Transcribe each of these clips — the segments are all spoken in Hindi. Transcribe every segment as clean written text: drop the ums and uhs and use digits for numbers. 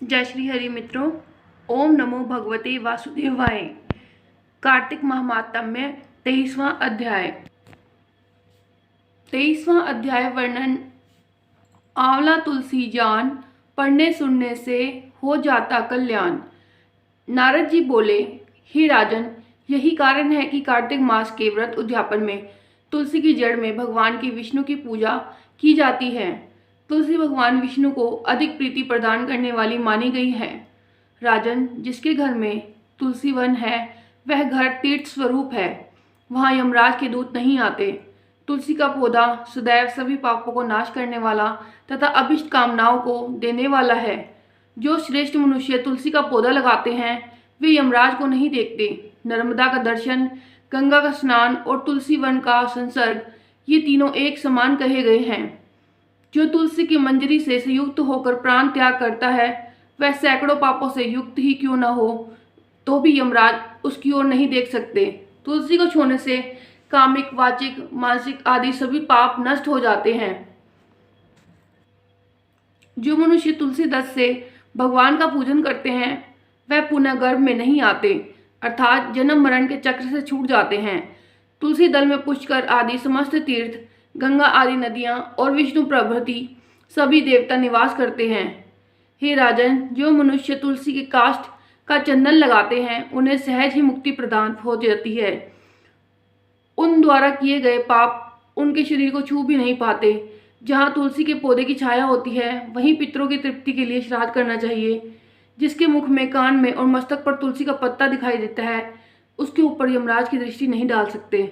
जय श्री हरि मित्रों। ओम नमो भगवते वासुदेवाय। कार्तिक महात्म्य 23वां अध्याय। 23वां अध्याय वर्णन। आंवला तुलसी जान, पढ़ने सुनने से हो जाता कल्याण। नारद जी बोले, हे राजन, यही कारण है कि कार्तिक मास के व्रत उद्यापन में तुलसी की जड़ में भगवान की विष्णु की पूजा की जाती है। तुलसी भगवान विष्णु को अधिक प्रीति प्रदान करने वाली मानी गई है। राजन, जिसके घर में तुलसी वन है वह घर तीर्थ स्वरूप है, वहाँ यमराज के दूत नहीं आते। तुलसी का पौधा सदैव सभी पापों को नाश करने वाला तथा अभिष्ट कामनाओं को देने वाला है। जो श्रेष्ठ मनुष्य तुलसी का पौधा लगाते हैं वे यमराज को नहीं देखते। नर्मदा का दर्शन, गंगा का स्नान और तुलसी वन का संसर्ग, ये तीनों एक समान कहे गए हैं। जो तुलसी की मंजरी से संयुक्त होकर प्राण त्याग करता है वह सैकड़ों पापों से युक्त ही क्यों न हो तो भी यमराज उसकी ओर नहीं देख सकते। तुलसी को छूने से कामिक, वाचिक, मानसिक आदि सभी पाप नष्ट हो जाते हैं। जो मनुष्य तुलसी दल से भगवान का पूजन करते हैं वह पुनः गर्भ में नहीं आते, अर्थात जन्म मरण के चक्र से छूट जाते हैं। तुलसी दल में पुष्कर आदि समस्त तीर्थ, गंगा आदि नदियां और विष्णु प्रभृति सभी देवता निवास करते हैं। हे राजन, जो मनुष्य तुलसी के काष्ठ का चंदन लगाते हैं उन्हें सहज ही मुक्ति प्रदान हो जाती है। उन द्वारा किए गए पाप उनके शरीर को छू भी नहीं पाते। जहाँ तुलसी के पौधे की छाया होती है वहीं पितरों की तृप्ति के लिए श्राद्ध करना चाहिए। जिसके मुख में, कान में और मस्तक पर तुलसी का पत्ता दिखाई देता है उसके ऊपर यमराज की दृष्टि नहीं डाल सकते।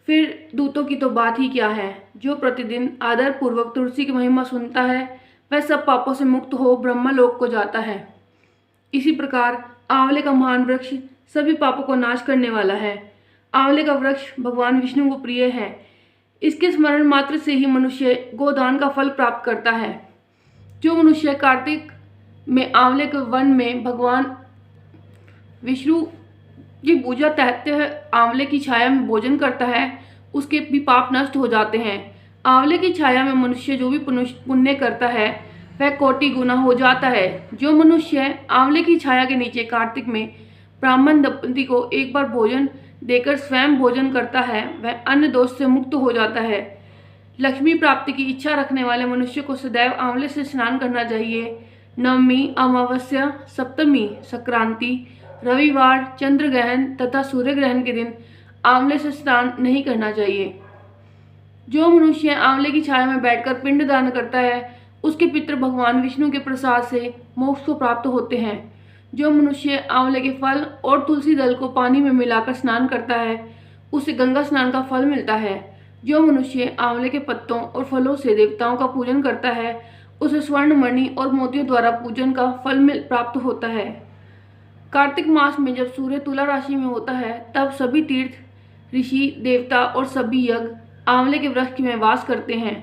फिर दूतों की तो बात ही क्या है। जो प्रतिदिन आदर पूर्वक तुलसी की महिमा सुनता है वह सब पापों से मुक्त हो ब्रह्मलोक को जाता है। इसी प्रकार आंवले का महान वृक्ष सभी पापों को नाश करने वाला है। आंवले का वृक्ष भगवान विष्णु को प्रिय है। इसके स्मरण मात्र से ही मनुष्य गोदान का फल प्राप्त करता है। जो मनुष्य कार्तिक में आंवले के वन में भगवान विष्णु की पूजा तहत आंवले की छाया में भोजन करता है उसके भी पाप नष्ट हो जाते हैं। आंवले की छाया में मनुष्य जो भी पुण्य करता है वह कोटि गुना हो जाता है। जो मनुष्य आंवले की छाया के नीचे कार्तिक में ब्राह्मण दंपति को एक बार भोजन देकर स्वयं भोजन करता है वह अन्न दोष से मुक्त हो जाता है। लक्ष्मी प्राप्ति की इच्छा रखने वाले मनुष्य को सदैव आंवले से स्नान करना चाहिए। नवमी, अमावस्या, सप्तमी, संक्रांति, रविवार, चंद्र ग्रहण तथा सूर्य ग्रहण के दिन आंवले से स्नान नहीं करना चाहिए। जो मनुष्य आंवले की छाया में बैठकर पिंड दान करता है उसके पितृ भगवान विष्णु के प्रसाद से मोक्ष को प्राप्त होते हैं। जो मनुष्य आंवले के फल और तुलसी दल को पानी में मिलाकर स्नान करता है उसे गंगा स्नान का फल मिलता है। जो मनुष्य आंवले के पत्तों और फलों से देवताओं का पूजन करता है उसे स्वर्ण, मणि और मोतियों द्वारा पूजन का फल प्राप्त होता है। कार्तिक मास में जब सूर्य तुला राशि में होता है तब सभी तीर्थ, ऋषि, देवता और सभी यज्ञ आंवले के वृक्ष में वास करते हैं।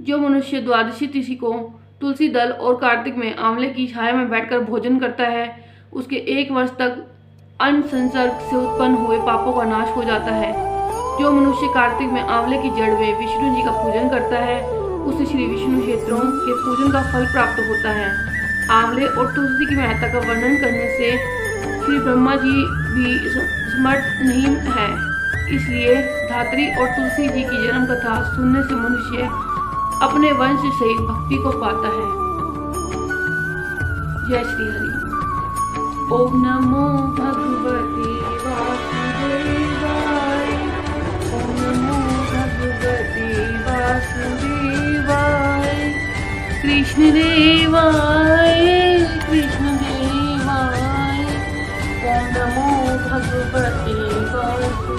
जो मनुष्य द्वादशी तिथि को तुलसी दल और कार्तिक में आंवले की छाया में बैठकर भोजन करता है उसके 1 वर्ष तक अन्न संसर्ग से उत्पन्न हुए पापों का नाश हो जाता है। जो मनुष्य कार्तिक में आंवले की जड़ में विष्णु जी का पूजन करता है उसे श्री विष्णु क्षेत्रों के पूजन का फल प्राप्त होता है। आंवले और तुलसी की महत्ता का वर्णन करने से श्री ब्रह्मा जी भी समर्थ नहीं है, इसलिए धात्री और तुलसी जी की जन्म कथा सुनने से मनुष्य अपने वंश सहित भक्ति को पाता है। जय श्री हरि। ओम नमो भगवते वासुदेवाय। ओम नमो भगवते वासुदेवाय। कृष्ण देवाय, कृष्ण देवाय। ओम नमो भगवते वासुदेवाय।